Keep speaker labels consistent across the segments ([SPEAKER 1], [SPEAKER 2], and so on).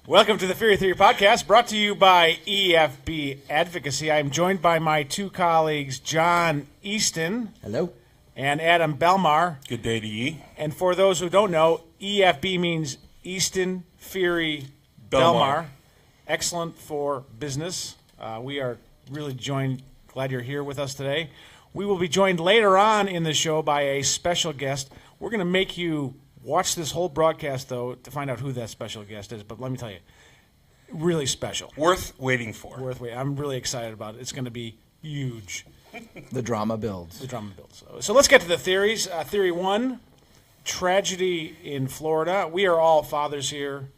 [SPEAKER 1] Welcome to the Fear Theory Podcast, brought to you by EFB Advocacy. I'm joined by my two colleagues, John Easton.
[SPEAKER 2] Hello.
[SPEAKER 1] And Adam Belmar.
[SPEAKER 3] Good day to ye.
[SPEAKER 1] And for those who don't know, EFB means Easton Fury Belmar. Excellent for business. We are really glad you're here with us today. We will be joined later on in the show by a special guest. We're going to make you watch this whole broadcast, though, to find out who that special guest is. But let me tell you, really special.
[SPEAKER 3] Worth waiting for.
[SPEAKER 1] I'm really excited about it. It's going to be huge.
[SPEAKER 2] The drama builds.
[SPEAKER 1] So let's get to the theories. Theory 1, tragedy in Florida. We are all fathers here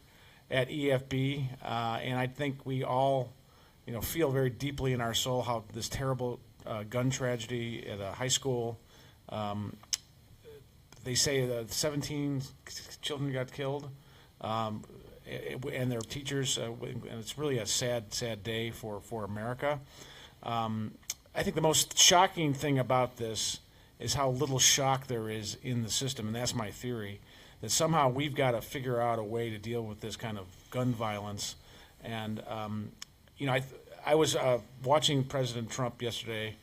[SPEAKER 1] at EFB, and I think we all, feel very deeply in our soul how this terrible gun tragedy at a high school. They say that 17 children got killed, and their teachers, and it's really a sad, sad day for America. I think the most shocking thing about this is how little shock there is in the system, and that's my theory, that somehow we've got to figure out a way to deal with this kind of gun violence. And, I was watching President Trump yesterday.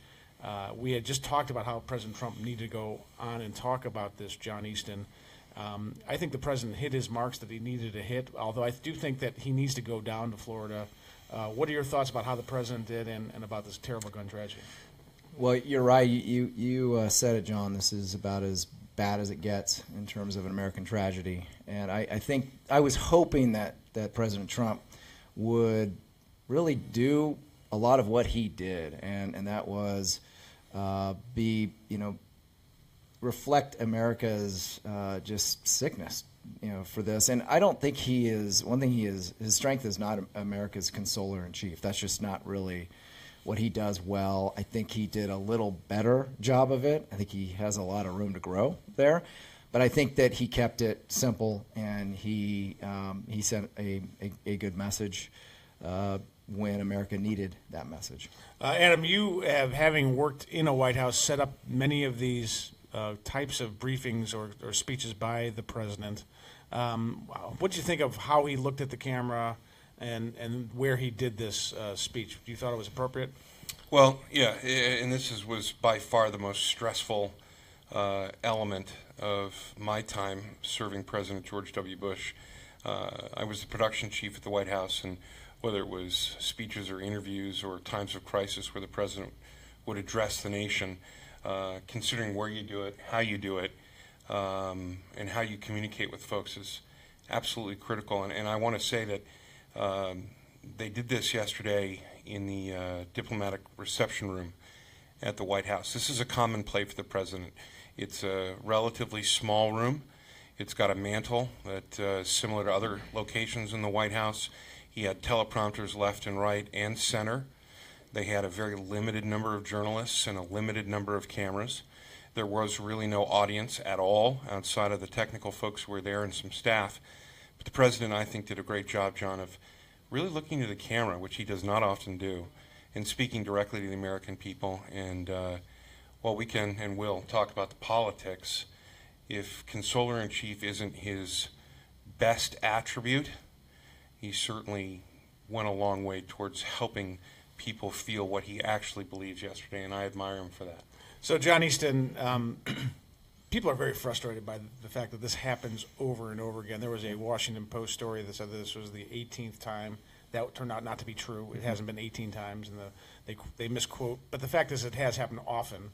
[SPEAKER 1] We had just talked about how President Trump needed to go on and talk about this, John Easton. I think the president hit his marks that he needed to hit, although I do think that he needs to go down to Florida. What are your thoughts about how the president did and about this terrible gun tragedy?
[SPEAKER 2] Well, you're right. You said it, John. This is about as bad as it gets in terms of an American tragedy. And I think I was hoping that President Trump would really do a lot of what he did, and that was reflect America's just sickness, for this. And I don't think his strength is not America's consoler in chief. That's just not really what he does well. I think he did a little better job of it. I think he has a lot of room to grow there. But I think that he kept it simple, and he sent a good message when America needed that message.
[SPEAKER 1] Adam, you having worked in a White House, set up many of these types of briefings or speeches by the president. What did you think of how he looked at the camera and where he did this speech? You thought it was appropriate?
[SPEAKER 3] Well, yeah, and this was by far the most stressful element of my time serving President George W. Bush. I was the production chief at the White House, and whether it was speeches or interviews or times of crisis where the president would address the nation, considering where you do it, how you do it, and how you communicate with folks is absolutely critical. And I want to say that they did this yesterday in the diplomatic reception room at the White House. This is a common play for the president. It's a relatively small room. It's got a mantle that is similar to other locations in the White House. He had teleprompters left and right and center. They had a very limited number of journalists and a limited number of cameras. There was really no audience at all outside of the technical folks who were there and some staff. But the president, I think, did a great job, John, of really looking to the camera, which he does not often do, and speaking directly to the American people. And while we can and will talk about the politics, if consoler-in-chief isn't his best attribute, he certainly went a long way towards helping people feel what he actually believes yesterday, and I admire him for that.
[SPEAKER 1] So, John Easton, people are very frustrated by the fact that this happens over and over again. There was a Washington Post story that said this was the 18th time. That turned out not to be true. It hasn't been 18 times, and they misquote. But the fact is it has happened often.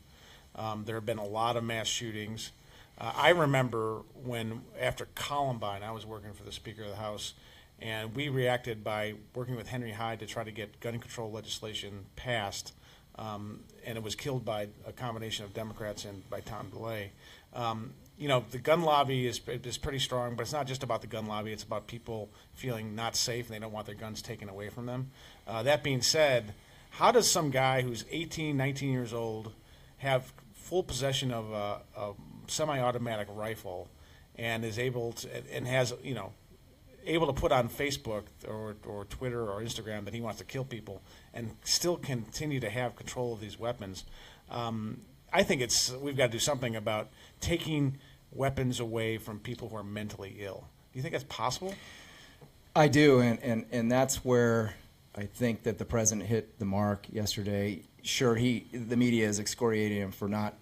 [SPEAKER 1] There have been a lot of mass shootings. I remember when, after Columbine, I was working for the Speaker of the House, and we reacted by working with Henry Hyde to try to get gun control legislation passed, and it was killed by a combination of Democrats and by Tom DeLay. The gun lobby is pretty strong, but it's not just about the gun lobby. It's about people feeling not safe and they don't want their guns taken away from them. That being said, how does some guy who's 18, 19 years old have full possession of a semi-automatic rifle and is able to, and has, able to put on Facebook or Twitter or Instagram that he wants to kill people and still continue to have control of these weapons? I think we've got to do something about taking weapons away from people who are mentally ill. Do you think that's possible?
[SPEAKER 2] I do, and that's where I think that the president hit the mark yesterday. Sure, the media is excoriating him for not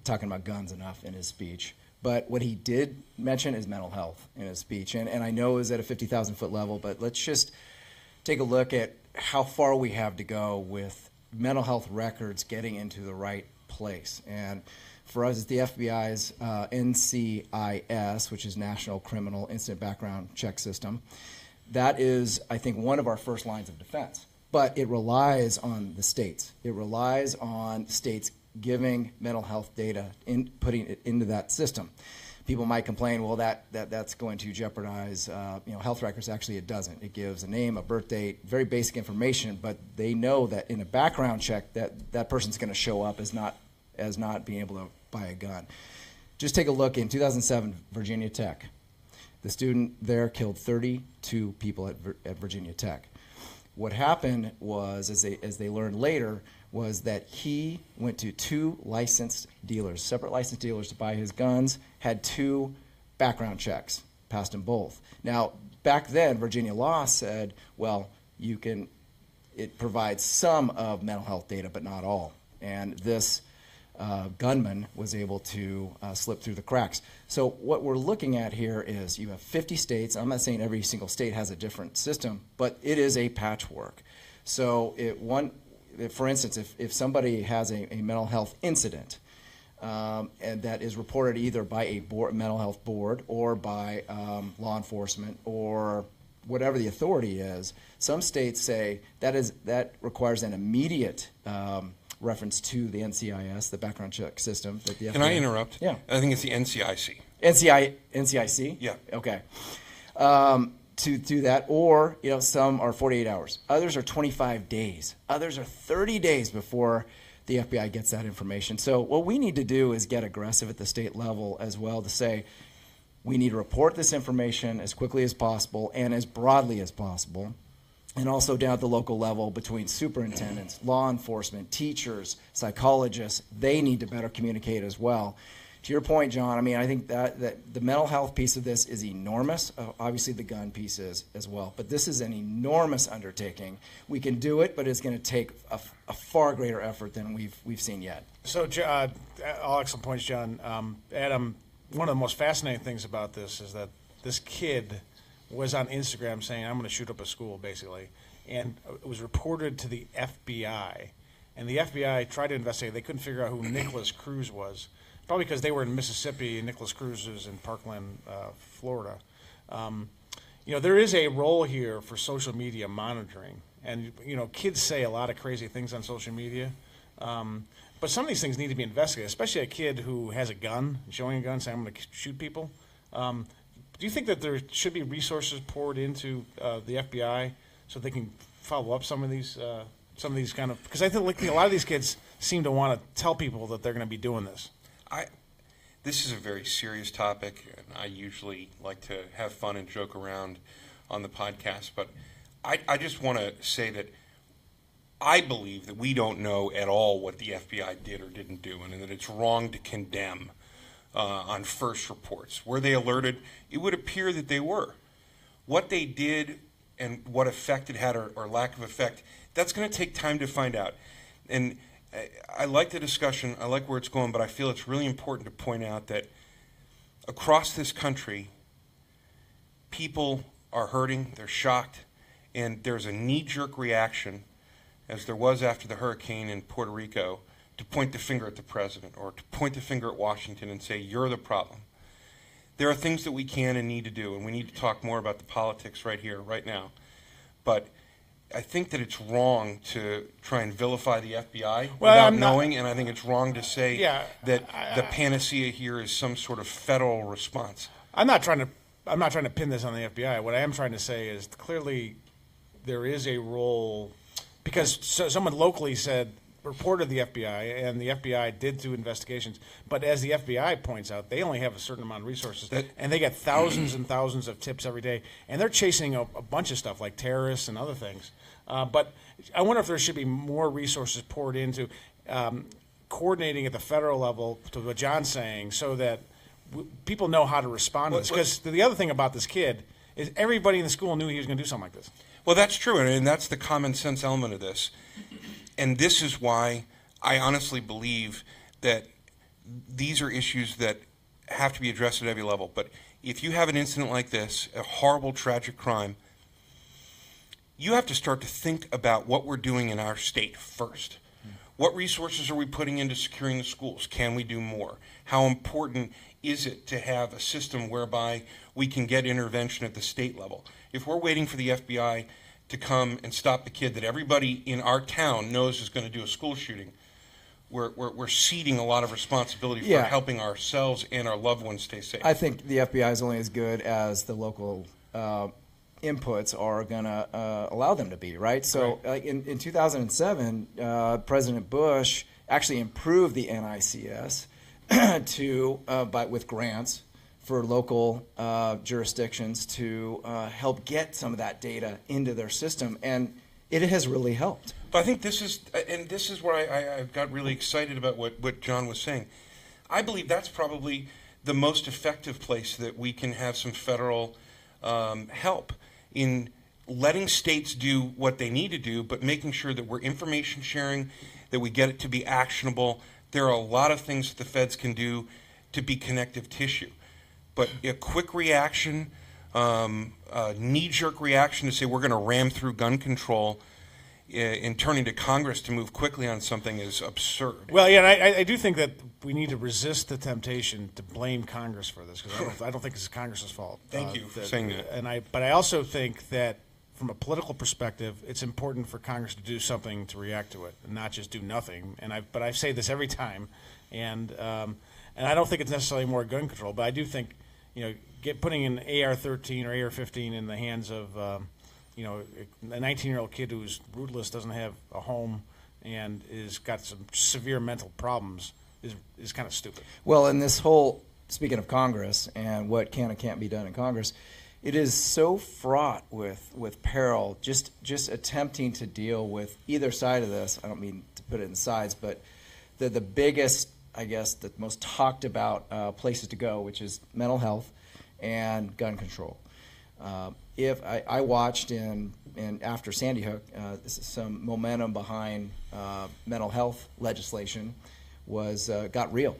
[SPEAKER 2] talking about guns enough in his speech. But what he did mention is mental health in his speech. And I know it was at a 50,000-foot level, but let's just take a look at how far we have to go with mental health records getting into the right place. And for us, it's the FBI's NCIS, which is National Criminal Incident Background Check System. That is, I think, one of our first lines of defense. But it relies on the states. It relies on states giving mental health data, putting it into that system. People might complain, well, that's going to jeopardize health records. Actually, it doesn't. It gives a name, a birth date, very basic information, but they know that in a background check that person's going to show up as not being able to buy a gun. Just take a look in 2007, Virginia Tech. The student there killed 32 people at Virginia Tech. What happened was, as they learned later, was that he went to two licensed dealers, separate licensed dealers to buy his guns, had two background checks, passed them both. Now, back then, Virginia law said, well, it provides some of mental health data, but not all. And this gunman was able to slip through the cracks. So what we're looking at here is you have 50 states. I'm not saying every single state has a different system, but it is a patchwork. So for instance, if somebody has a mental health incident and that is reported either by a mental health board or by law enforcement or whatever the authority is, some states say that requires an immediate reference to the NCIS, the background check system. That the
[SPEAKER 3] Can I interrupt?
[SPEAKER 2] Yeah.
[SPEAKER 3] I think it's the NCIC.
[SPEAKER 2] NCIC?
[SPEAKER 3] Yeah.
[SPEAKER 2] Okay. To do that, or some are 48 hours. Others are 25 days. Others are 30 days before the FBI gets that information. So what we need to do is get aggressive at the state level as well to say we need to report this information as quickly as possible and as broadly as possible. And also down at the local level between superintendents, law enforcement, teachers, psychologists, they need to better communicate as well. To your point, John, I mean, I think that the mental health piece of this is enormous. Obviously, the gun piece is as well. But this is an enormous undertaking. We can do it, but it's going to take a far greater effort than we've seen yet.
[SPEAKER 1] So, all excellent points, John. Adam, one of the most fascinating things about this is that this kid was on Instagram saying, I'm going to shoot up a school, basically. And it was reported to the FBI. And the FBI tried to investigate. They couldn't figure out who Nicholas Cruz was. Probably because they were in Mississippi and Nicholas Cruz was in Parkland, Florida. There is a role here for social media monitoring. And, kids say a lot of crazy things on social media. But some of these things need to be investigated, especially a kid who has a gun, showing a gun, saying, I'm going to shoot people. Do you think that there should be resources poured into the FBI so they can follow up some of these kind of, because I think like, a lot of these kids seem to want to tell people that they're going to be doing this.
[SPEAKER 3] This is a very serious topic, and I usually like to have fun and joke around on the podcast, but I just want to say that I believe that we don't know at all what the FBI did or didn't do, and that it's wrong to condemn on first reports. Were they alerted? It would appear that they were. What they did and what effect it had or lack of effect, that's going to take time to find out. And I like the discussion, I like where it's going, but I feel it's really important to point out that across this country, people are hurting, they're shocked, and there's a knee-jerk reaction, as there was after the hurricane in Puerto Rico, to point the finger at the president or to point the finger at Washington and say, you're the problem. There are things that we can and need to do, and we need to talk more about the politics right here, right now. But I think that it's wrong to try and vilify the FBI without knowing, and I think it's wrong to say that the panacea here is some sort of federal response.
[SPEAKER 1] I'm not trying to pin this on the FBI. What I am trying to say is clearly there is a role, because someone locally reported the FBI, and the FBI did do investigations. But as the FBI points out, they only have a certain amount of resources, and they get thousands and thousands of tips every day, and they're chasing a bunch of stuff like terrorists and other things. But I wonder if there should be more resources poured into coordinating at the federal level, to what John's saying, so that people know how to respond to this. Because the other thing about this kid is everybody in the school knew he was going to do something like this.
[SPEAKER 3] Well, that's true, and that's the common sense element of this. And this is why I honestly believe that these are issues that have to be addressed at every level. But if you have an incident like this, a horrible, tragic crime, you have to start to think about what we're doing in our state first. What resources are we putting into securing the schools? Can we do more? How important is it to have a system whereby we can get intervention at the state level? If we're waiting for the FBI to come and stop the kid that everybody in our town knows is going to do a school shooting, we're ceding a lot of responsibility for helping ourselves and our loved ones stay safe.
[SPEAKER 2] I think the FBI is only as good as the local inputs are going to allow them to be, right? So like in 2007, President Bush actually improved the NICS with grants for local jurisdictions to help get some of that data into their system, and it has really helped.
[SPEAKER 3] But I think this is where I got really excited about what John was saying. I believe that's probably the most effective place that we can have some federal help in letting states do what they need to do, but making sure that we're information sharing, that we get it to be actionable. There are a lot of things that the feds can do to be connective tissue. But a quick reaction, a knee-jerk reaction to say we're going to ram through gun control in turning to Congress to move quickly on something is absurd.
[SPEAKER 1] Well, yeah, and I do think that we need to resist the temptation to blame Congress for this, because I don't think it's Congress's fault.
[SPEAKER 3] Thank you for saying that.
[SPEAKER 1] But I also think that from a political perspective, it's important for Congress to do something to react to it, and not just do nothing. But I say this every time, and I don't think it's necessarily more gun control, but I do think, putting an AR-13 or AR-15 in the hands of a 19-year-old kid who's rootless, doesn't have a home, and is got some severe mental problems is kind of stupid.
[SPEAKER 2] Well, and this whole, speaking of Congress and what can and can't be done in Congress, it is so fraught with peril, just attempting to deal with either side of this. I don't mean to put it in sides, but the biggest, I guess, the most talked about places to go, which is mental health and gun control. If I watched in after Sandy Hook, some momentum behind mental health legislation got real,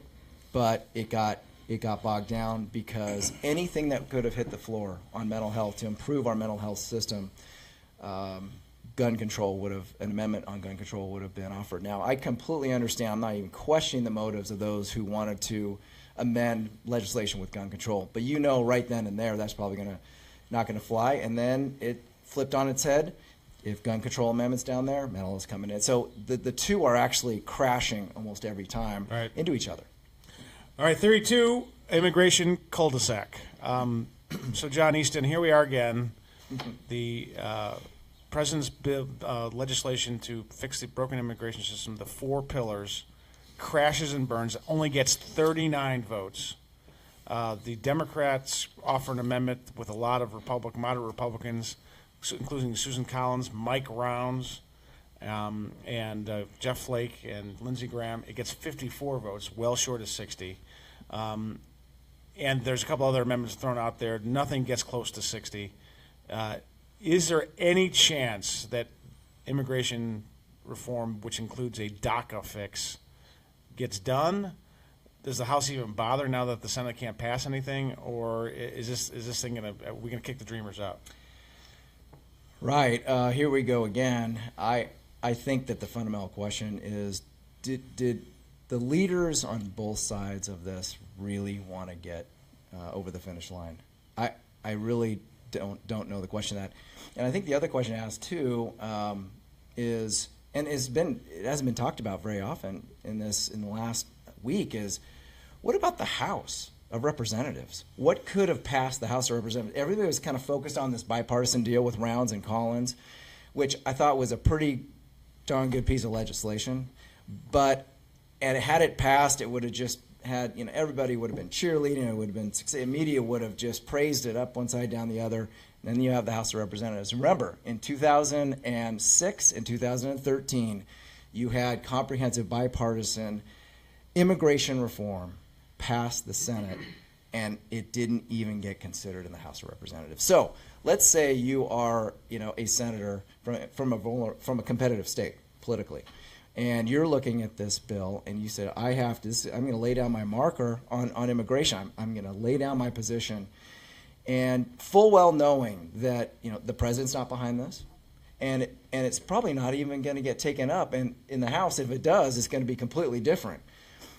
[SPEAKER 2] but it got bogged down because anything that could have hit the floor on mental health to improve our mental health system, gun control an amendment on gun control would have been offered. Now, I completely understand. I'm not even questioning the motives of those who wanted to amend legislation with gun control, but right then and there that's probably not going to fly. And then it flipped on its head. If gun control amendments down there, mental is coming in. So the two are actually crashing almost every time into each other.
[SPEAKER 1] All right, theory 2, immigration cul-de-sac. So, John Easton, here we are again. The president's legislation to fix the broken immigration system, the 4 pillars, crashes and burns, only gets 39 votes. The Democrats offer an amendment with a lot of moderate Republicans, including Susan Collins, Mike Rounds, and Jeff Flake and Lindsey Graham. It gets 54 votes, well short of 60. And there's a couple other amendments thrown out there. Nothing gets close to 60. Is there any chance that immigration reform, which includes a DACA fix, gets done? Does the House even bother now that the Senate can't pass anything, or is this thing are we gonna kick the dreamers out?
[SPEAKER 2] Right. Here we go again. I think that the fundamental question is, did the leaders on both sides of this really want to get over the finish line? I really don't know the question of that. And I think the other question asked too is, and it hasn't been talked about very often in the last week, is what about the House of Representatives? What could have passed the House of Representatives? Everybody was kind of focused on this bipartisan deal with Rounds and Collins, which I thought was a pretty darn good piece of legislation. And had it passed, it would have just had, everybody would have been cheerleading. It would have been, the media would have just praised it up one side, down the other. And then you have the House of Representatives. Remember, in 2006 and 2013, you had comprehensive bipartisan immigration reform pass the Senate, and it didn't even get considered in the House of Representatives. So let's say you are, a senator from a competitive state politically, and you're looking at this bill, and you said, I'm going to lay down my marker on immigration. I'm going to lay down my position, and full well knowing that the president's not behind this, and it's probably not even going to get taken up in the House. If it does, it's going to be completely different.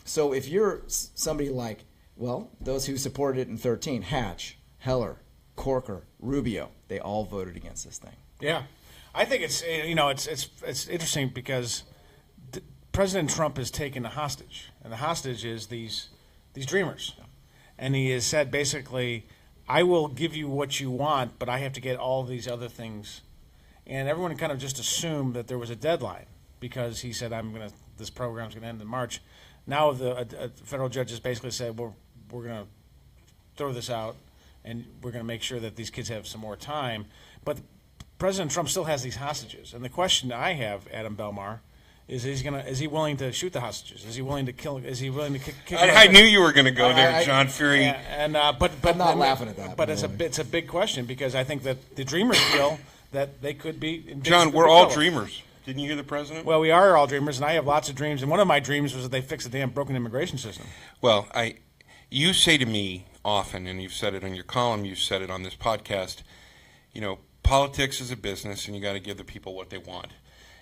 [SPEAKER 2] So if you're somebody like, those who supported it in 2013, Hatch, Heller, Corker, Rubio, they all voted against this thing.
[SPEAKER 1] Yeah, I think it's interesting because President Trump has taken a hostage, and the hostage is these dreamers, and he has said basically, I will give you what you want, but I have to get all these other things, and everyone kind of just assumed that there was a deadline because he said this program's going to end in March. Now a federal judge has basically said, we're going to throw this out, and we're going to make sure that these kids have some more time. But President Trump still has these hostages. And the question I have, Adam Belmar, is he willing to shoot the hostages? Is he willing to kill? Is he willing to kick?
[SPEAKER 3] I knew you were going to go there, John Fury.
[SPEAKER 1] But
[SPEAKER 2] I'm not laughing at that.
[SPEAKER 1] But it's a big question because I think that the dreamers feel that they could be.
[SPEAKER 3] John, we're all dreamers. Didn't you hear the president?
[SPEAKER 1] Well, we are all dreamers, and I have lots of dreams. And one of my dreams was that they fix the damn broken immigration system.
[SPEAKER 3] Well, you say to me often, and you've said it on your column, you've said it on this podcast, politics is a business, and you got to give the people what they want.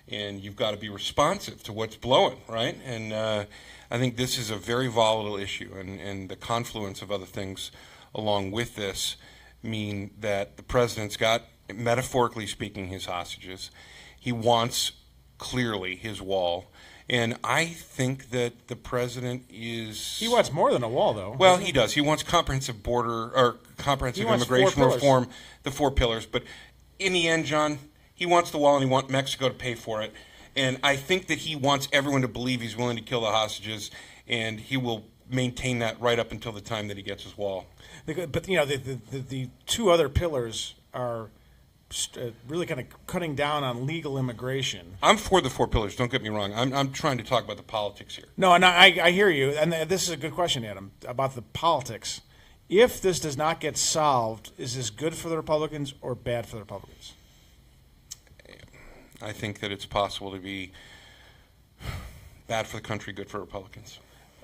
[SPEAKER 3] And you've got to be responsive to what's blowing, right? And I think this is a very volatile issue, and the confluence of other things along with this mean that the president's got, metaphorically speaking, his hostages. He wants, clearly, his wall. And I think that the president is...
[SPEAKER 1] He wants more than a wall, though.
[SPEAKER 3] Well, he does. He wants comprehensive comprehensive immigration reform, the 4 pillars. But in the end, John, he wants the wall and he wants Mexico to pay for it. And I think that he wants everyone to believe he's willing to kill the hostages, and he will maintain that right up until the time that he gets his wall.
[SPEAKER 1] But, the 2 other pillars are... really kind of cutting down on legal immigration.
[SPEAKER 3] I'm for the 4 pillars, don't get me wrong. I'm trying to talk about the politics here.
[SPEAKER 1] No, and I hear you, and this is a good question, Adam, about the politics. If this does not get solved, is this good for the Republicans or bad for the Republicans?
[SPEAKER 3] I think that it's possible to be bad for the country, good for Republicans.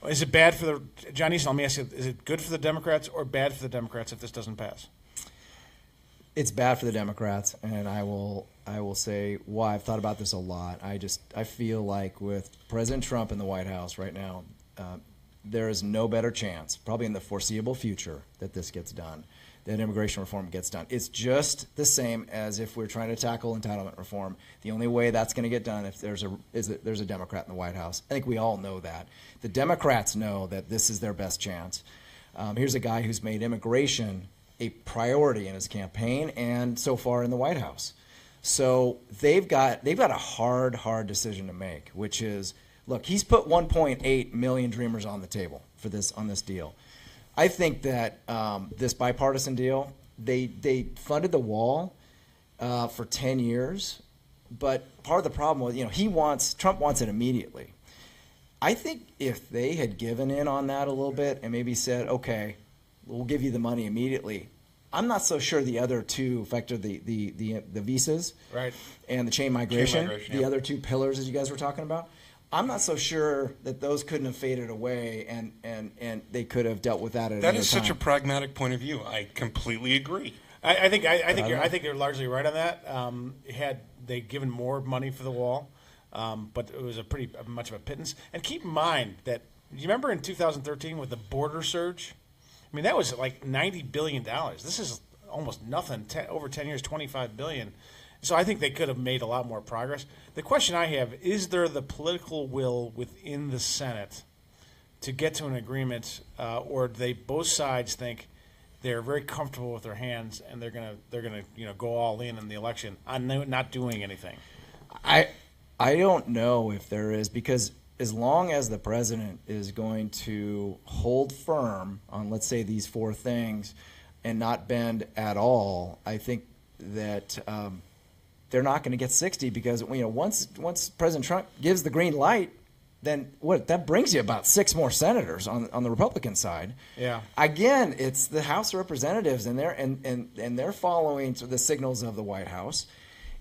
[SPEAKER 1] Is it bad for John Easton, let me ask you, is it good for the Democrats or bad for the Democrats if this doesn't pass?
[SPEAKER 2] It's bad for the Democrats, and I will say why. I've thought about this a lot. I feel like with President Trump in the White House right now, there is no better chance, probably in the foreseeable future, that this gets done, that immigration reform gets done. It's just the same as if we're trying to tackle entitlement reform. The only way that's going to get done if there's a Democrat in the White House. I think we all know that. The Democrats know that this is their best chance. Here's a guy who's made immigration a priority in his campaign and so far in the White House. So they've got a hard decision to make, which is, look, he's put 1.8 million dreamers on the table on this deal. I think that this bipartisan deal, they funded the wall for 10 years, but part of the problem was, Trump wants it immediately. I think if they had given in on that a little bit and maybe said, okay, we'll give you the money immediately, I'm not so sure the other 2 factor, the visas,
[SPEAKER 1] right,
[SPEAKER 2] and the chain migration, the other 2 pillars as you guys were talking about. I'm not so sure that those couldn't have faded away and they could have dealt with that at
[SPEAKER 3] That
[SPEAKER 2] another
[SPEAKER 3] is
[SPEAKER 2] time.
[SPEAKER 3] such a pragmatic point of view. I completely agree.
[SPEAKER 1] I think you're largely right on that. Had they given more money for the wall, but it was a pretty much of a pittance. And keep in mind that, you remember in 2013 with the border surge? I mean, that was like $90 billion. This is almost nothing. Over 10 years, $25 billion. So I think they could have made a lot more progress. The question I have, is there the political will within the Senate to get to an agreement, or do they both sides think they're very comfortable with their hands and they're gonna go all in the election on not doing anything?
[SPEAKER 2] I don't know if there is, because as long as the president is going to hold firm on, let's say, these 4 things and not bend at all, I think that they're not going to get 60, because once President Trump gives the green light, then what? That brings you about 6 more senators on the Republican side.
[SPEAKER 1] Yeah.
[SPEAKER 2] Again, it's the House of Representatives, and they're following the signals of the White House.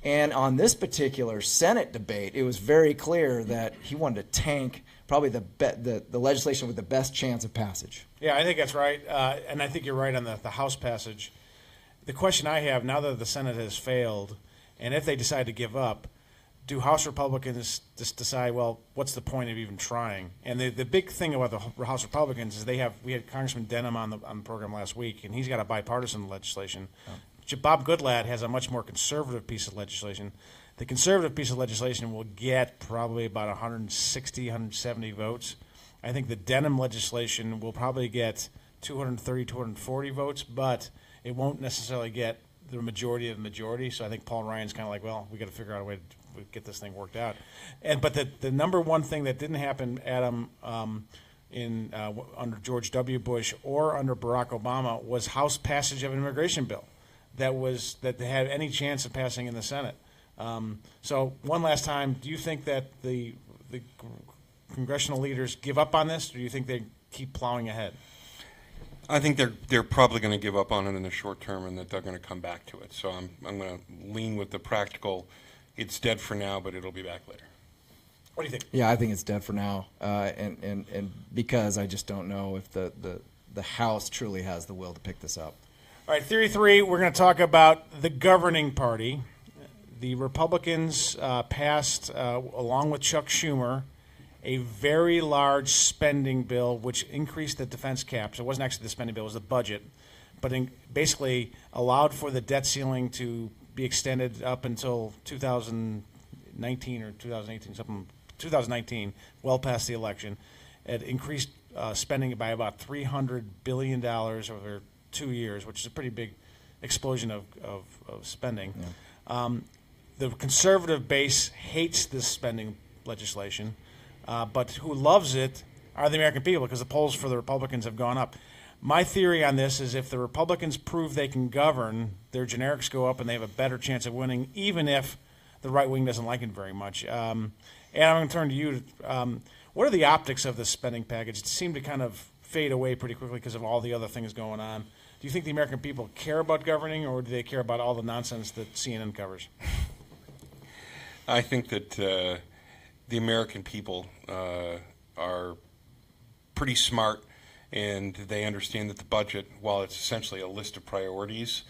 [SPEAKER 2] And on this particular Senate debate, it was very clear that he wanted to tank probably the legislation with the best chance of passage.
[SPEAKER 1] Yeah, I think that's right, and I think you're right on the House passage. The question I have, now that the Senate has failed, and if they decide to give up, do House Republicans just decide, well, what's the point of even trying? And the big thing about the House Republicans is we had Congressman Denham on the program last week, and he's got a bipartisan legislation. Oh. Bob Goodlatte has a much more conservative piece of legislation. The conservative piece of legislation will get probably about 160, 170 votes. I think the Denham legislation will probably get 230, 240 votes, but it won't necessarily get the majority of the majority. So I think Paul Ryan's kind of like, well, we got to figure out a way to get this thing worked out. But the number one thing that didn't happen, Adam, under George W. Bush or under Barack Obama was House passage of an immigration bill that had any chance of passing in the Senate. So one last time, do you think that the congressional leaders give up on this, or do you think they keep plowing ahead?
[SPEAKER 3] I think they're probably going to give up on it in the short term, and that they're going to come back to it. So I'm going to lean with the practical. It's dead for now, but it'll be back later.
[SPEAKER 1] What do you think?
[SPEAKER 2] Yeah, I think it's dead for now, and because I just don't know if the House truly has the will to pick this up.
[SPEAKER 1] All right, Theory 3, we're going to talk about the governing party. The Republicans passed, along with Chuck Schumer, a very large spending bill which increased the defense cap. So it wasn't actually the spending bill, it was the budget, but basically allowed for the debt ceiling to be extended up until 2019 or 2018, 2019, well past the election. It increased spending by about $300 billion over 2 years, which is a pretty big explosion of spending. Yeah. The conservative base hates this spending legislation, but who loves it are the American people, because the polls for the Republicans have gone up. My theory on this is if the Republicans prove they can govern, their generics go up and they have a better chance of winning, even if the right wing doesn't like it very much. And I'm going to turn to you. What are the optics of this spending package? It seemed to kind of fade away pretty quickly because of all the other things going on. Do you think the American people care about governing, or do they care about all the nonsense that CNN covers?
[SPEAKER 3] I think that the American people are pretty smart, and they understand that the budget, while it's essentially a list of priorities,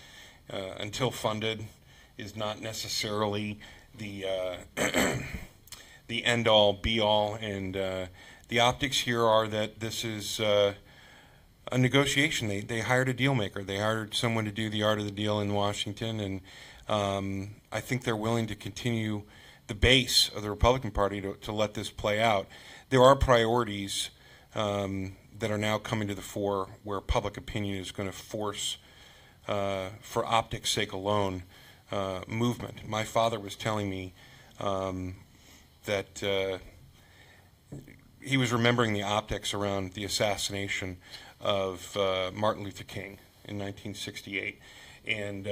[SPEAKER 3] until funded, is not necessarily the the end-all, be-all. And the optics here are that this is a negotiation. They hired a deal maker. They hired someone to do the art of the deal in Washington, and I think they're willing to continue the base of the Republican Party to let this play out. There are priorities that are now coming to the fore where public opinion is going to force, for optics' sake alone, movement. My father was telling me that he was remembering the optics around the assassination of Martin Luther King in 1968. And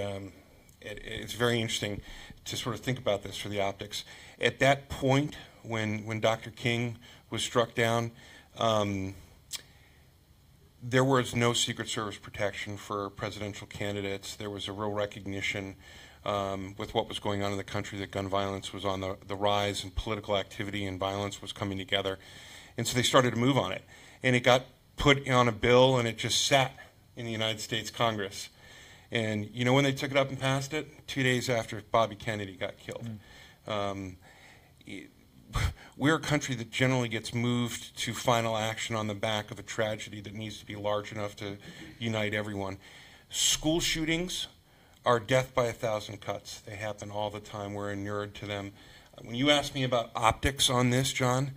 [SPEAKER 3] it's very interesting to sort of think about this for the optics. At that point, when Dr. King was struck down, there was no Secret Service protection for presidential candidates. There was a real recognition with what was going on in the country that gun violence was on the rise, and political activity and violence was coming together. And so they started to move on it. And it got put on a bill, and it just sat in the United States Congress. And you know when they took it up and passed it? 2 days after Bobby Kennedy got killed. We're a country that generally gets moved to final action on the back of a tragedy that needs to be large enough to unite everyone. School shootings are death by 1,000 cuts. They happen all the time. We're inured to them. When you ask me about optics on this, John,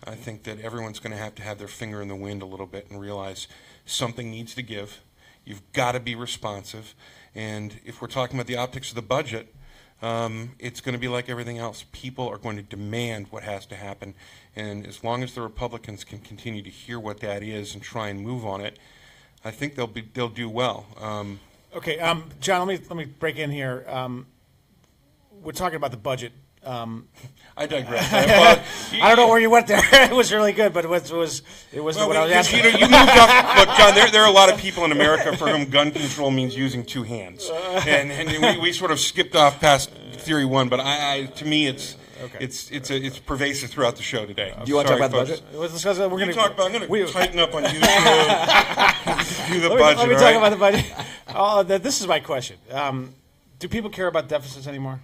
[SPEAKER 3] I think that everyone's going to have their finger in the wind a little bit and realize something needs to give. You've got to be responsive. And if we're talking about the optics of the budget, it's going to be like everything else. People are going to demand what has to happen. And as long as the Republicans can continue to hear what that is and try and move on it, I think they'll do well.
[SPEAKER 1] Okay, John, let me break in here. We're talking about the budget.
[SPEAKER 3] I digress.
[SPEAKER 1] I don't know where you went there. It was really good, but it wasn't what I was asking.
[SPEAKER 3] You moved off. Look, John, there are a lot of people in America for whom gun control means using two hands, and we sort of skipped off past theory one. But to me, it's pervasive throughout the show today.
[SPEAKER 2] Do you want to talk about
[SPEAKER 3] folks.
[SPEAKER 2] the budget?
[SPEAKER 1] Let's discuss it.
[SPEAKER 3] I'm going to tighten up on you. Do the budget.
[SPEAKER 1] Let me talk
[SPEAKER 3] right?
[SPEAKER 1] about the budget. This is my question. Do people care about deficits anymore?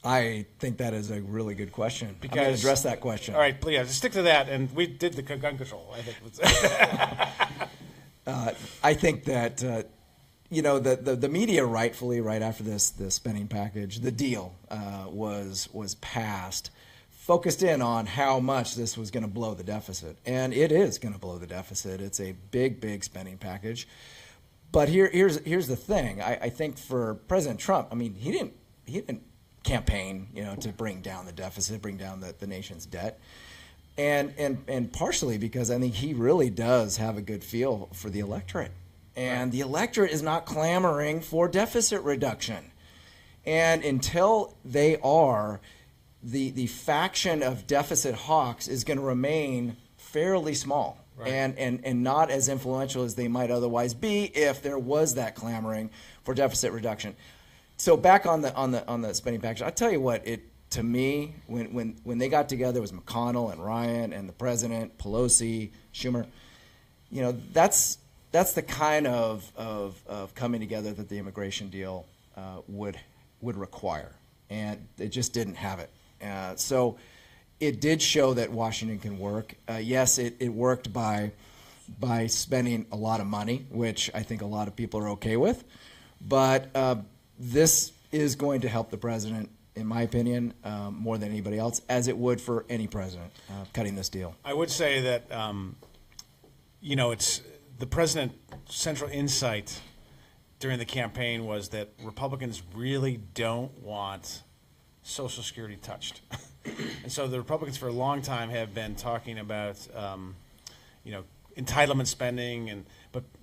[SPEAKER 2] I think that is a really good question.
[SPEAKER 1] Because
[SPEAKER 2] I'm going to address that question.
[SPEAKER 1] All right, please stick to that. And we did the gun control. I think.
[SPEAKER 2] I think that the media rightfully, right after the spending package, the deal was passed, focused in on how much this was going to blow the deficit, and it is going to blow the deficit. It's a big spending package. But here's the thing. I think for President Trump, I mean, he didn't campaign, to bring down the deficit, bring down the nation's debt. And partially because I think he really does have a good feel for the electorate. And the electorate is not clamoring for deficit reduction. And until they are, the faction of deficit hawks is going to remain fairly small. Right. And not as influential as they might otherwise be if there was that clamoring for deficit reduction. So back on the spending package, I'll tell you what, to me, when they got together, it was McConnell and Ryan and the president, Pelosi, Schumer. That's the kind of coming together that the immigration deal would require, and it just didn't have it. So it did show that Washington can work. Yes, it worked by spending a lot of money, which I think a lot of people are okay with, but this is going to help the president, in my opinion, more than anybody else, as it would for any president, cutting this deal.
[SPEAKER 1] I would say that, it's the president's central insight during the campaign was that Republicans really don't want Social Security touched. And so the Republicans for a long time have been talking about, entitlement spending,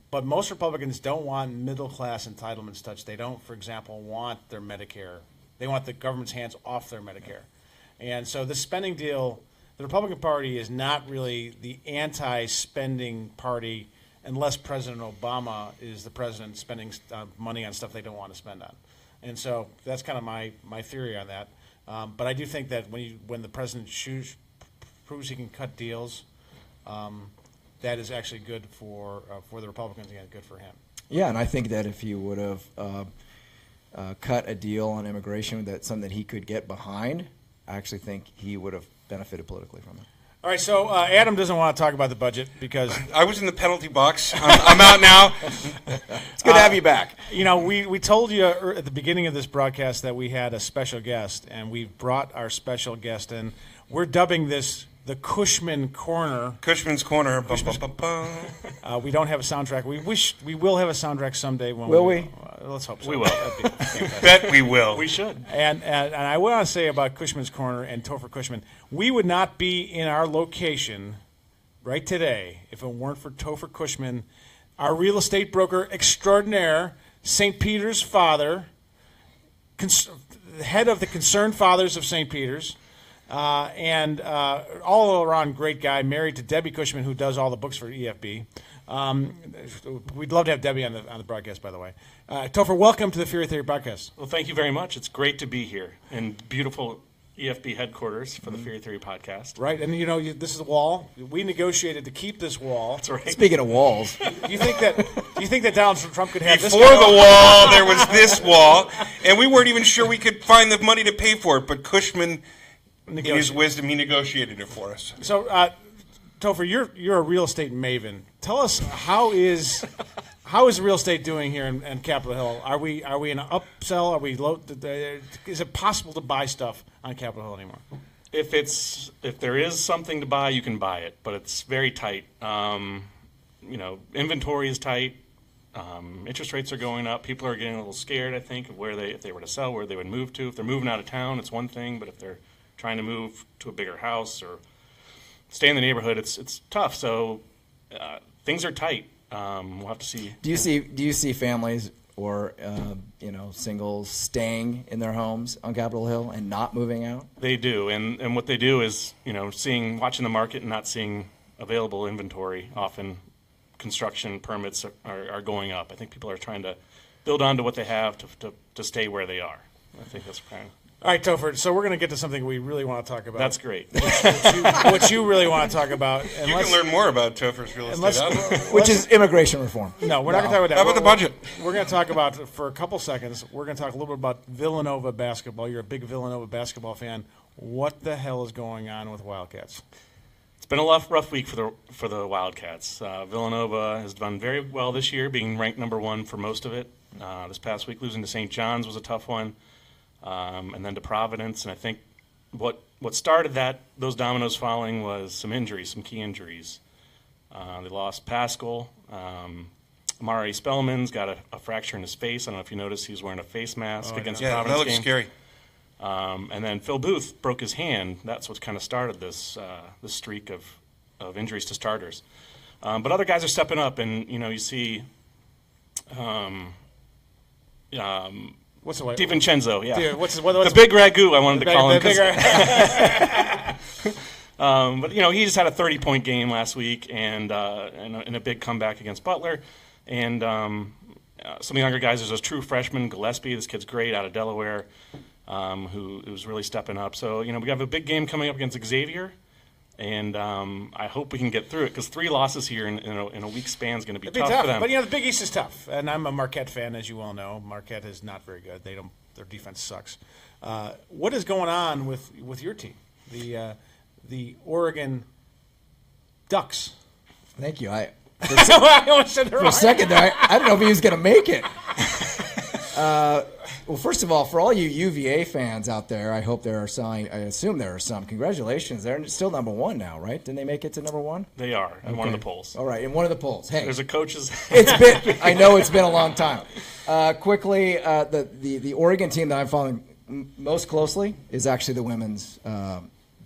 [SPEAKER 1] but most Republicans don't want middle-class entitlements touched. They don't, for example, want their Medicare. They want the government's hands off their Medicare. And so this spending deal, the Republican Party is not really the anti-spending party unless President Obama is the president spending money on stuff they don't want to spend on. And so that's kind of my theory on that. But I do think that when the president proves he can cut deals, that is actually good for the Republicans and good for him.
[SPEAKER 2] Yeah, and I think that if he would have cut a deal on immigration, that's something that he could get behind, I actually think he would have benefited politically from it.
[SPEAKER 1] All right, so Adam doesn't want to talk about the budget because
[SPEAKER 3] I was in the penalty box. I'm out now.
[SPEAKER 2] It's good to have you back.
[SPEAKER 1] We told you at the beginning of this broadcast that we had a special guest, and we've brought our special guest in. We're dubbing this the Cushman Corner.
[SPEAKER 3] Cushman's Corner.
[SPEAKER 1] We don't have a soundtrack. We will have a soundtrack someday.
[SPEAKER 2] Will we?
[SPEAKER 1] Let's hope so.
[SPEAKER 4] We will.
[SPEAKER 3] Bet we will.
[SPEAKER 4] We should.
[SPEAKER 1] And I want to say about Cushman's Corner and Topher Cushman, we would not be in our location right today if it weren't for Topher Cushman, our real estate broker extraordinaire, St. Peter's father, head of the Concerned Fathers of St. Peter's, and all around great guy, married to Debbie Cushman, who does all the books for EFB. We'd love to have Debbie on the broadcast, by the way. Topher, welcome to the Fury Theory podcast.
[SPEAKER 4] Well, thank you very much. It's great to be here in beautiful EFB headquarters for the Fury Theory podcast.
[SPEAKER 1] Right, and this is the wall. We negotiated to keep this wall.
[SPEAKER 4] That's right.
[SPEAKER 2] Speaking of walls,
[SPEAKER 1] Do you think that Donald Trump could have
[SPEAKER 3] Before
[SPEAKER 1] this?
[SPEAKER 3] the wall, there was this wall, and we weren't even sure we could find the money to pay for it. But Cushman, in his wisdom, he negotiated it for us.
[SPEAKER 1] So, Topher, you're a real estate maven. Tell us how is real estate doing here in Capitol Hill? Are we in an upsell? Are we low? Is it possible to buy stuff on Capitol Hill anymore?
[SPEAKER 4] If there is something to buy, you can buy it, but it's very tight. Inventory is tight. Interest rates are going up. People are getting a little scared, I think, of if they were to sell, where they would move to. If they're moving out of town, it's one thing, but if they're trying to move to a bigger house or stay in the neighborhood, it's tough. So things are tight. We'll have to see.
[SPEAKER 2] do you see families or singles staying in their homes on Capitol Hill and not moving out?
[SPEAKER 4] They do, and what they do is, watching the market and not seeing available inventory. Often, construction permits are going up. I think people are trying to build onto what they have to stay where they are. I think that's kind of.
[SPEAKER 1] All right, Topher, so we're going to get to something we really want to talk about.
[SPEAKER 4] That's great.
[SPEAKER 1] What you really want to talk about.
[SPEAKER 3] You can learn more about Topher's real estate outlook.
[SPEAKER 2] Which is immigration reform.
[SPEAKER 1] No, we're not going to talk about that.
[SPEAKER 3] How about the budget?
[SPEAKER 1] We're going to talk about, for a couple seconds, we're going to talk a little bit about Villanova basketball. You're a big Villanova basketball fan. What the hell is going on with Wildcats?
[SPEAKER 4] It's been a rough week for the Wildcats. Villanova has done very well this year, being ranked number 1 for most of it. This past week, losing to St. John's was a tough one. And then to Providence, and I think what started those dominoes falling was some injuries, some key injuries. They lost Pascal. Amari Spellman's got a fracture in his face. I don't know if you noticed he was wearing a face mask against the Providence
[SPEAKER 3] that looks scary.
[SPEAKER 4] And then Phil Booth broke his hand. That's what kind of started this streak of injuries to starters. But other guys are stepping up, and you see.
[SPEAKER 1] What's the way?
[SPEAKER 4] DiVincenzo, yeah.
[SPEAKER 1] Dude, what's
[SPEAKER 4] the big ragu, I wanted to call him. But he just had a 30-point game last week, and a big comeback against Butler. And some of the younger guys, there's a true freshman, Gillespie. This kid's great, out of Delaware, who's really stepping up. So we have a big game coming up against Xavier. And I hope we can get through it, because 3 losses here in a week span is going to be tough for them.
[SPEAKER 1] But the Big East is tough, and I'm a Marquette fan, as you all know. Marquette is not very good. Their defense sucks. What is going on with your team, the Oregon Ducks?
[SPEAKER 2] Thank you.
[SPEAKER 1] For a
[SPEAKER 2] second there, I didn't know if he was going to make it. Well, first of all, for all you UVA fans out there, I hope there are some. I assume there are some. Congratulations, they're still number 1 now, right? Didn't they make it to number 1?
[SPEAKER 4] They are in one of the polls.
[SPEAKER 2] All right, in one of the polls. Hey,
[SPEAKER 4] there's a coach's.
[SPEAKER 2] I know it's been a long time. Quickly, the Oregon team that I'm following most closely is actually the women's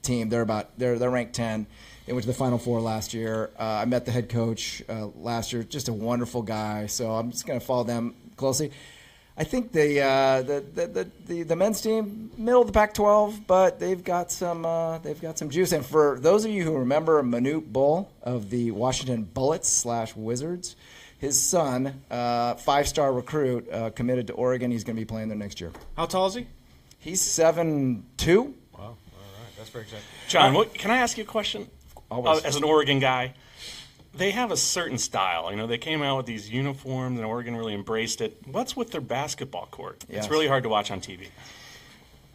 [SPEAKER 2] team. They're ranked 10. They went to the Final Four last year. I met the head coach last year. Just a wonderful guy. So I'm just going to follow them closely. I think the men's team, middle of the Pac-12, but they've got some juice. And for those of you who remember Manute Bull of the Washington Bullets /Wizards, his son, 5-star recruit, committed to Oregon. He's going to be playing there next year.
[SPEAKER 1] How tall is he?
[SPEAKER 2] He's 7'2".
[SPEAKER 1] Wow, all right, that's very exciting.
[SPEAKER 4] John, can I ask you a question?
[SPEAKER 2] Always.
[SPEAKER 4] As an Oregon guy. They have a certain style. They came out with these uniforms, and Oregon really embraced it. What's with their basketball court?
[SPEAKER 2] Yes.
[SPEAKER 4] It's really hard to watch on TV.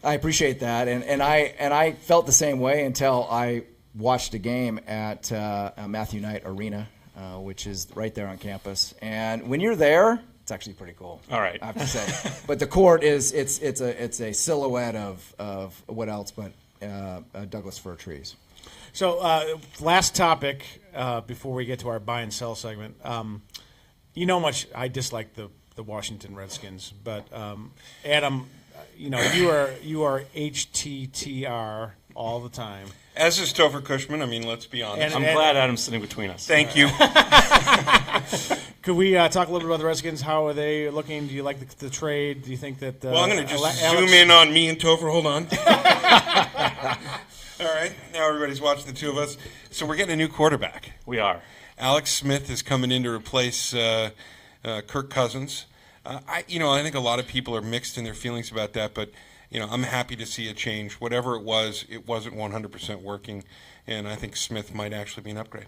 [SPEAKER 2] I appreciate that, and I felt the same way until I watched a game at Matthew Knight Arena, which is right there on campus. And when you're there, it's actually pretty cool.
[SPEAKER 4] All right,
[SPEAKER 2] I have to say. But the court it's a silhouette of what else but Douglas fir trees.
[SPEAKER 1] So, last topic before we get to our buy and sell segment. You know how much I dislike the Washington Redskins, but Adam, you are HTTR all the time.
[SPEAKER 3] As is Topher Cushman. I mean, let's be honest.
[SPEAKER 4] I'm glad Adam's sitting between us.
[SPEAKER 3] Thank you.
[SPEAKER 1] Could we talk a little bit about the Redskins? How are they looking? Do you like the trade? Do you think that?
[SPEAKER 3] Well, I'm going to just zoom in on me and Topher. Hold on. All right, now everybody's watching the two of us. So we're getting a new quarterback.
[SPEAKER 4] We are.
[SPEAKER 3] Alex Smith is coming in to replace Kirk Cousins. I think a lot of people are mixed in their feelings about that, but I'm happy to see a change. Whatever it wasn't 100% working, and I think Smith might actually be an upgrade.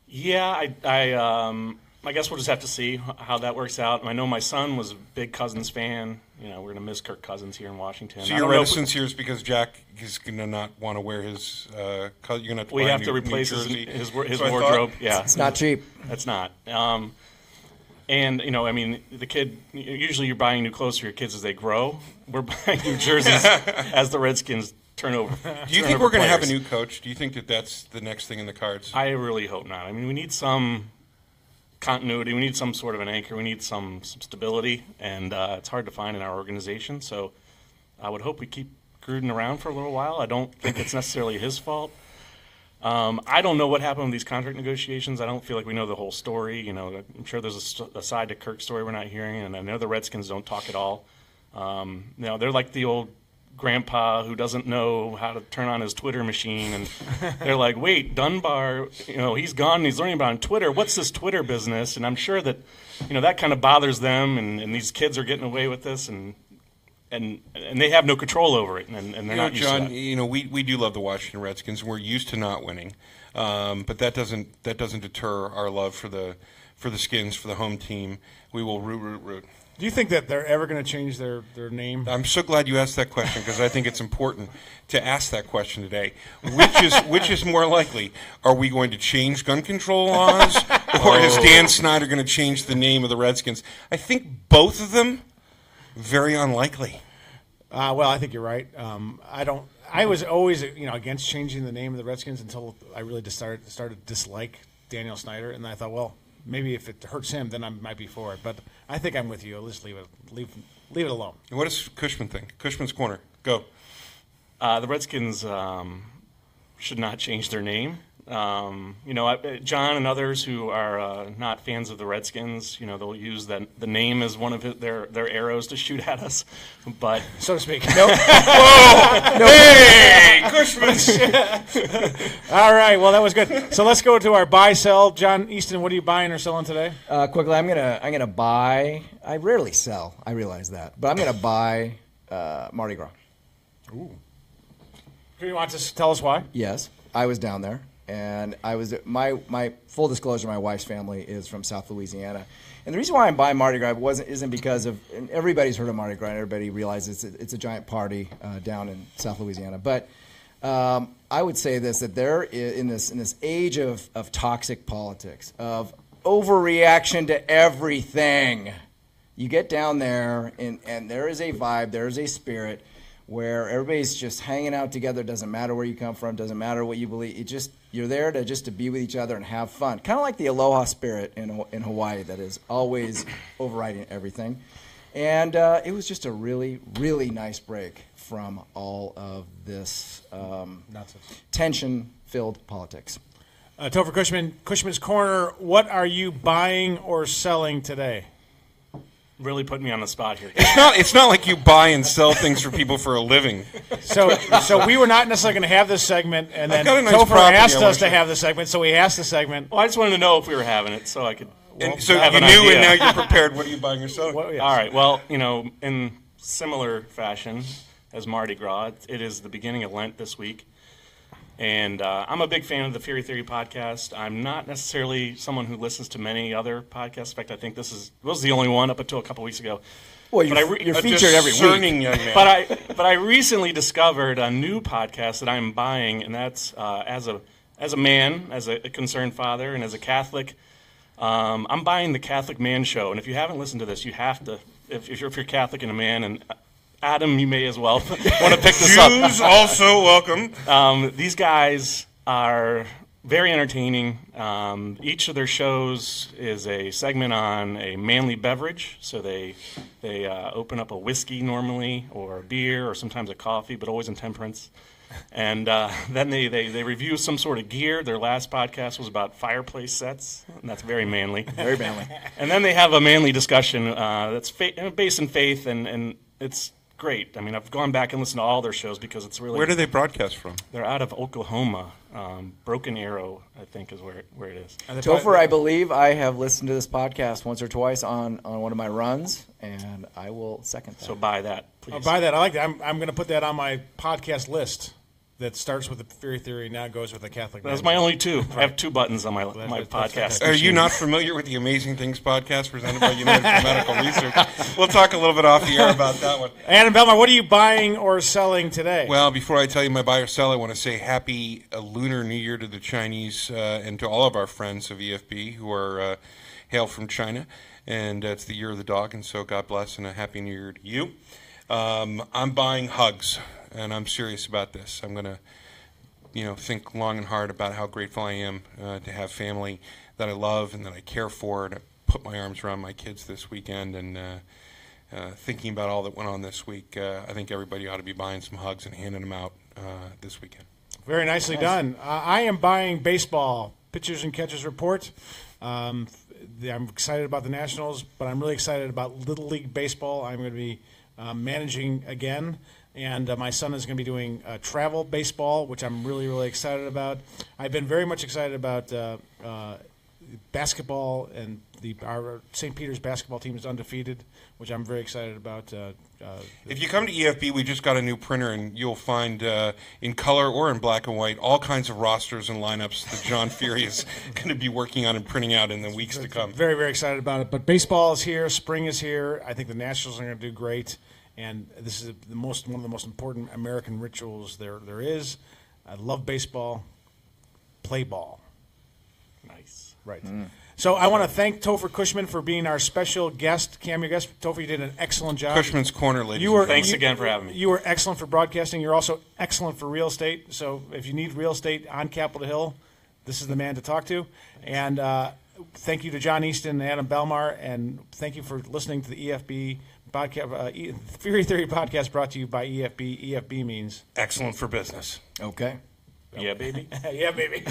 [SPEAKER 4] Yeah, I guess we'll just have to see how that works out. I know my son was a big Cousins fan. We're going to miss Kirk Cousins here in Washington.
[SPEAKER 3] So your reticence here is because Jack is going to not want to wear his. You're going to
[SPEAKER 4] we have to replace his wardrobe. Yeah,
[SPEAKER 2] it's not cheap.
[SPEAKER 4] It's not. And the kid. Usually, you're buying new clothes for your kids as they grow. We're buying new jerseys as the Redskins turn over.
[SPEAKER 3] Do you think we're going to have a new coach? Do you think that that's the next thing in the cards?
[SPEAKER 4] I really hope not. We need some continuity. We need some sort of an anchor. We need some stability, and it's hard to find in our organization. So I would hope we keep Gruden around for a little while. I don't think it's necessarily his fault. I don't know what happened with these contract negotiations. I don't feel like we know the whole story. I'm sure there's a side to Kirk's story we're not hearing, and I know the Redskins don't talk at all. They're like the old grandpa who doesn't know how to turn on his Twitter machine, and they're like, wait, Dunbar, he's gone and he's learning about on Twitter. What's this Twitter business? And I'm sure that, that kind of bothers them, and these kids are getting away with this, and they have no control over it, and they're not used
[SPEAKER 3] John,
[SPEAKER 4] to that.
[SPEAKER 3] we do love the Washington Redskins, and we're used to not winning, but that doesn't deter our love for the Skins, for the home team. We will root.
[SPEAKER 1] Do you think that they're ever going to change their name?
[SPEAKER 3] I'm so glad you asked that question, because I think it's important to ask that question today. Which is more likely? Are we going to change gun control laws, or is Dan Snyder going to change the name of the Redskins? I think both of them. Very unlikely.
[SPEAKER 1] Well, I think you're right. I was always, against changing the name of the Redskins until I really just started to dislike Daniel Snyder, and I thought, well, maybe if it hurts him, then I might be for it. But I think I'm with you. I'll just leave it alone.
[SPEAKER 3] And what does Cushman think? Cushman's corner. Go.
[SPEAKER 4] The Redskins should not change their name. John and others who are not fans of the Redskins, they'll use the name as one of their arrows to shoot at us, but
[SPEAKER 1] so to speak.
[SPEAKER 3] Nope. Whoa! Hey, Cushman!
[SPEAKER 1] All right. Well, that was good. So let's go to our buy sell. John Easton, what are you buying or selling today?
[SPEAKER 2] Quickly, I'm gonna buy. I rarely sell. I realize that, but I'm gonna buy Mardi Gras.
[SPEAKER 1] Ooh. Do you want to tell us why?
[SPEAKER 2] Yes, I was down there. And I was my full disclosure, my wife's family is from South Louisiana, and the reason why I'm buying Mardi Gras isn't because of, and everybody's heard of Mardi Gras, and everybody realizes it's a giant party down in South Louisiana. But I would say this, that there in this age of toxic politics, of overreaction to everything, you get down there and there is a vibe, there is a spirit where everybody's just hanging out together. Doesn't matter where you come from, doesn't matter what you believe. You're there to be with each other and have fun. Kind of like the aloha spirit in Hawaii that is always overriding everything. And it was just a really, really nice break from all of this tension-filled politics.
[SPEAKER 1] Topher Cushman, Cushman's Corner, what are you buying or selling today?
[SPEAKER 4] Really putting me on the spot here.
[SPEAKER 3] It's not like you buy and sell things for people for a living.
[SPEAKER 1] So we were not necessarily going to have this segment, and then
[SPEAKER 3] Topher
[SPEAKER 1] asked us to have the segment, so we asked the segment.
[SPEAKER 4] Well, I just wanted to know if we were having it, so I could.
[SPEAKER 3] So
[SPEAKER 4] have
[SPEAKER 3] you
[SPEAKER 4] an
[SPEAKER 3] knew,
[SPEAKER 4] idea.
[SPEAKER 3] and now you're prepared. What are you buying or selling?
[SPEAKER 1] Well, yes.
[SPEAKER 4] All right. Well, in similar fashion as Mardi Gras, it is the beginning of Lent this week. And I'm a big fan of the Fury Theory podcast. I'm not necessarily someone who listens to many other podcasts. In fact, I think this was the only one up until a couple weeks ago.
[SPEAKER 2] Well, you're featured every week.
[SPEAKER 3] Young man.
[SPEAKER 4] But I recently discovered a new podcast that I'm buying, and that's as a man, as a concerned father, and as a Catholic. I'm buying the Catholic Man Show, and if you haven't listened to this, you have to. If you're Catholic and a man, and Adam, you may as well want to pick this up.
[SPEAKER 3] Jews also welcome.
[SPEAKER 4] These guys are very entertaining. Each of their shows is a segment on a manly beverage. So they open up a whiskey normally, or a beer, or sometimes a coffee, but always in temperance. And then they review some sort of gear. Their last podcast was about fireplace sets, and that's very manly.
[SPEAKER 2] Very manly.
[SPEAKER 4] And then they have a manly discussion that's based in faith, and it's great. I mean, I've gone back and listened to all their shows because it's really.
[SPEAKER 3] Where do they broadcast from?
[SPEAKER 4] They're out of Oklahoma. Broken Arrow, I think, is where it is.
[SPEAKER 2] Topher, I believe I have listened to this podcast once or twice on one of my runs, and I will second that.
[SPEAKER 4] So buy that, please.
[SPEAKER 1] I'll buy that. I like that. I'm going to put that on my podcast list. That starts with the Fury Theory, now goes with the Catholic.
[SPEAKER 4] That's my only two. I have two buttons on my podcast.
[SPEAKER 3] Are you not familiar with the Amazing Things podcast presented by United for Medical Research? We'll talk a little bit off the air about that one.
[SPEAKER 1] Adam Belmar, what are you buying or selling today?
[SPEAKER 3] Well, before I tell you my buy or sell, I want to say happy Lunar New Year to the Chinese and to all of our friends of EFB who are hail from China. And it's the year of the dog, and so God bless and a happy New Year to you. I'm buying hugs. And I'm serious about this. I'm going to, think long and hard about how grateful I am to have family that I love and that I care for, and I put my arms around my kids this weekend. And thinking about all that went on this week, I think everybody ought to be buying some hugs and handing them out this weekend.
[SPEAKER 1] Very nicely done. I am buying baseball, pitchers and catchers report. I'm excited about the Nationals, but I'm really excited about Little League Baseball. I'm going to be managing again, and my son is going to be doing travel baseball, which I'm really, really excited about. I've been very much excited about basketball, and our St. Peter's basketball team is undefeated, which I'm very excited about.
[SPEAKER 3] If you come to EFB, we just got a new printer, and you'll find in color or in black and white all kinds of rosters and lineups that John Fury is going to be working on and printing out in the weeks to come.
[SPEAKER 1] Very, very excited about it. But baseball is here. Spring is here. I think the Nationals are going to do great. And this is one of the most important American rituals there is. I love baseball. Play ball.
[SPEAKER 4] Nice.
[SPEAKER 1] Right. So I want to thank Topher Cushman for being our special guest, cameo guest. Topher, you did an excellent job.
[SPEAKER 3] Cushman's Corner, ladies and gentlemen.
[SPEAKER 4] Thanks again for having me.
[SPEAKER 1] You were excellent for broadcasting. You're also excellent for real estate. So if you need real estate on Capitol Hill, this is the man to talk to. And thank you to John Easton and Adam Belmar. And thank you for listening to the EFB podcast, Fury Theory podcast brought to you by EFB. EFB means
[SPEAKER 3] Excellent for business.
[SPEAKER 2] Okay.
[SPEAKER 4] Yeah, baby.
[SPEAKER 1] yeah, baby.